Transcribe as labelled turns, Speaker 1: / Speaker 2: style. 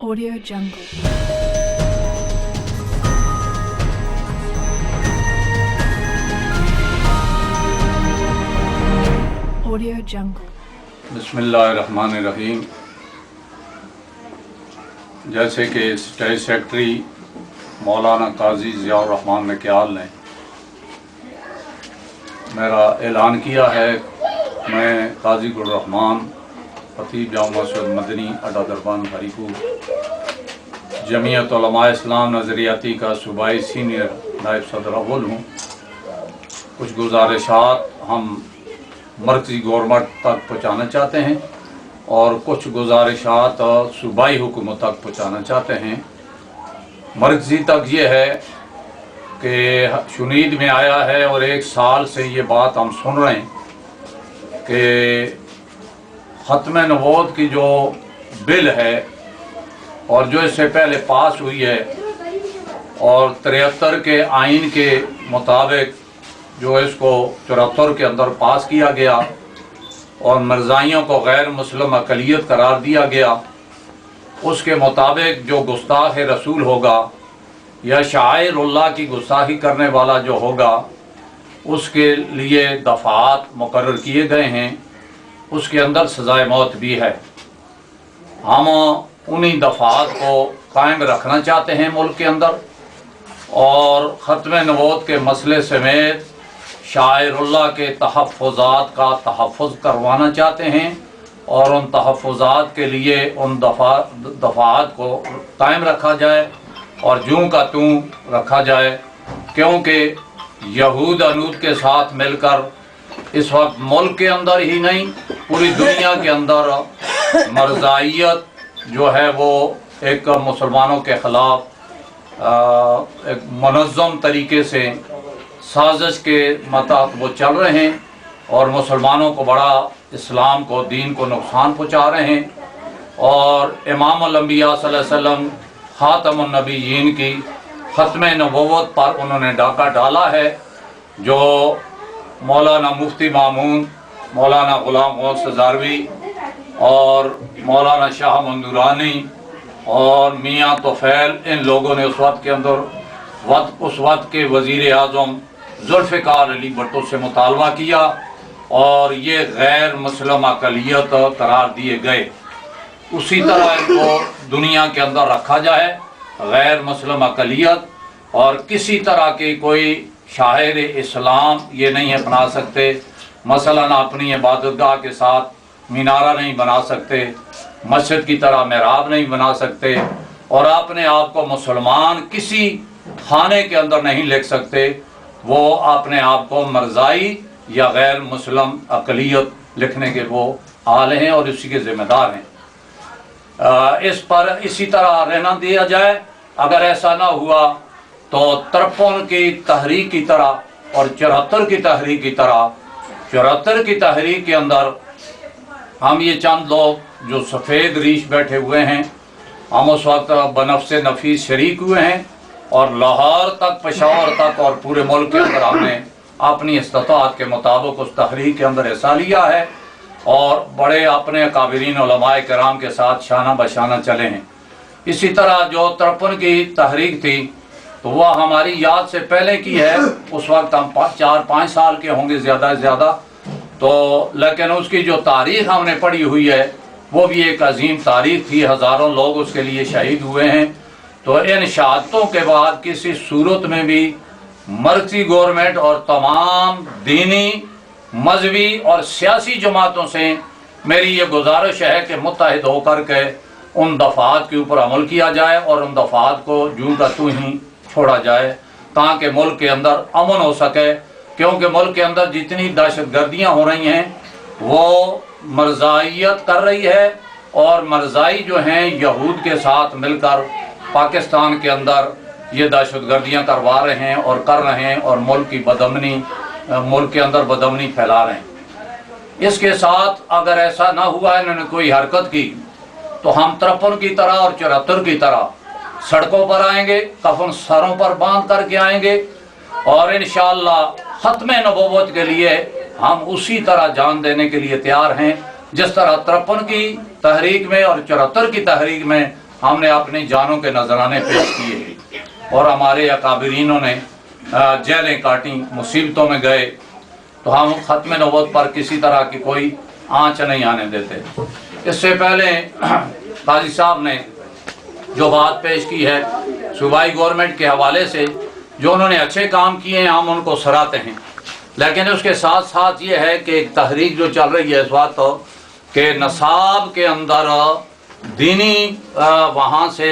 Speaker 1: Audio Jungle. Audio Jungle.
Speaker 2: बिस्मिल्लाहिर्रहमानिर्रहीम। जैसे कि स्टेट सेक्रेटरी मौलाना काजी ज़ियाउर रहमान नकियाल ने मेरा ऐलान किया है, मैं काजी गुल रहमान खतीब जामा मस्जिद मदनी अड्डा दरबान हरीपुर जमीयत उलमा इस्लाम नज़रियाती का सूबाई सीनियर नायब सदर अव्वल हूँ। कुछ गुजारिशात हम मरकज़ी गवर्नमेंट तक पहुँचाना चाहते हैं और कुछ गुजारिशात सूबाई हुकूमत तक पहुँचाना चाहते हैं। मरकज़ी तक ये है कि शुनीद में आया है और एक साल से ये बात हम सुन रहे हैं कि ख़त्म नबूवत की जो बिल है और जो इससे पहले पास हुई है और 73 के आइन के मुताबिक जो इसको 74 के अंदर पास किया गया और मरज़ाइयों को गैर मुस्लिम अक़लियत करार दिया गया, उसके मुताबिक जो गुस्ताख़ रसूल होगा या शाइरुल्लाह की गुस्ताखी करने वाला जो होगा उसके लिए दफ़ात मुकर्रर किए गए हैं। उसके अंदर सज़ाए मौत भी है। हम उन्हीं दफ़ात को कायम रखना चाहते हैं मुल्क के अंदर और ख़त्म नबूवत के मसले समेत शाइरुल्लाह के तहफ़्फ़ुज़ात का तहफ़्फ़ुज़ करवाना चाहते हैं और उन तहफ़्फ़ुज़ात के लिए उन दफ़ात को कायम रखा जाए और जूं का तूं रखा जाए, क्योंकि यहूद अनूद के साथ मिलकर इस वक्त मुल्क के अंदर ही नहीं पूरी दुनिया के अंदर मरज़ाइयत जो है वो एक मुसलमानों के ख़िलाफ़ एक मुनज़्ज़म तरीके से साजिश के मतहत वो चल रहे हैं और मुसलमानों को बड़ा इस्लाम को दीन को नुकसान पहुँचा रहे हैं। और इमामुल अंबिया सल्लल्लाहु अलैहि वसल्लम ख़ातमुन नबिय्यीन की ख़त्म नबूवत पर उन्होंने डाका डाला है, जो मौलाना मुफ्ती मामून, मौलाना ग़ुलाम गौस हज़ारवी और मौलाना शाह मंदुरानी और मियाँ तोफ़ैल, इन लोगों ने उस वक्त के अंदर उस वक्त के वज़ीर आज़म ज़ुल्फ़िकार अली भुट्टो से मुतालबा किया और ये गैर मुस्लिम अक़लियत करार दिए गए। उसी तरह इनको दुनिया के अंदर रखा जाए, गैर मुस्लिम अक़लियत, और किसी तरह की कोई शायर इस्लाम ये नहीं अपना सकते। मसलन अपनी इबादतगाह के साथ मीनारा नहीं बना सकते, मस्जिद की तरह मेहराब नहीं बना सकते और अपने आप को मुसलमान किसी खाने के अंदर नहीं लिख सकते। वो अपने आप को मरज़ाई या गैर मुस्लिम अक़लियत लिखने के वो आले हैं और इसी के ज़िम्मेदार हैं। इस पर इसी तरह रहना दिया जाए। अगर ऐसा ना हुआ तो 53 की तहरीक की तरह और 74 की तहरीक की तरह, 74 की तहरीक के अंदर हम ये चंद लोग जो सफ़ेद रीश बैठे हुए हैं, हम उस वक्त बनफ़्से नफीस शरीक हुए हैं और लाहौर तक, पेशावर तक और पूरे मुल्क के अंदर हमने अपनी इस्तिताअत के मुताबिक उस तहरीक के अंदर हिस्सा लिया है और बड़े अपने काबिरीन उलमाए किराम के साथ शाना बशाना चले हैं। इसी तरह जो 53 की तहरीक थी तो वह हमारी याद से पहले की है। उस वक्त हम 4-5 साल के होंगे ज़्यादा से ज़्यादा, तो लेकिन उसकी जो तारीख़ हमने पढ़ी हुई है वो भी एक अजीम तारीख़ थी। हज़ारों लोग उसके लिए शहीद हुए हैं। तो इन शहादतों के बाद किसी सूरत में भी मरकज़ी गवर्नमेंट और तमाम दीनी, मजहबी और सियासी जमातों से मेरी ये गुजारिश है कि मुत्तहिद होकर के उन दफ़ात के ऊपर अमल किया जाए और उन दफ़ात को जूं का तूं ही छोड़ा जाए ताकि मुल्क के अंदर अमन हो सके। क्योंकि मुल्क के अंदर जितनी दहशतगर्दियाँ हो रही हैं वो मरज़ाइयत कर रही है और मरज़ाई जो हैं यहूद के साथ मिलकर पाकिस्तान के अंदर ये दहशतगर्दियाँ करवा रहे हैं और कर रहे हैं और मुल्क की बदअमनी, मुल्क के अंदर बदअमनी फैला रहे हैं। इसके साथ अगर ऐसा ना हुआ, इन्होंने कोई हरकत की, तो हम 53 की तरह और 74 की तरह सड़कों पर आएंगे, कफन सरों पर बांध करके आएंगे और इंशाअल्लाह ख़त्म नबूवत के लिए हम उसी तरह जान देने के लिए तैयार हैं जिस तरह 53 की तहरीक में और 74 की तहरीक में ہم نے اپنی جانوں کے نذرانے پیش کیے اور ہمارے اکابرینوں نے جیلیں کاٹیں، مصیبتوں میں گئے، تو ہم ختم نبوت پر کسی طرح کی کوئی آنچ نہیں آنے دیتے۔ اس سے پہلے قاضی صاحب نے جو بات پیش کی ہے صوبائی گورنمنٹ کے حوالے سے، جو انہوں نے اچھے کام کیے ہیں ہم ان کو سراہتے ہیں، لیکن اس کے ساتھ ساتھ یہ ہے کہ ایک تحریک جو چل رہی ہے اس وقت کہ نصاب کے اندر دینی وہاں سے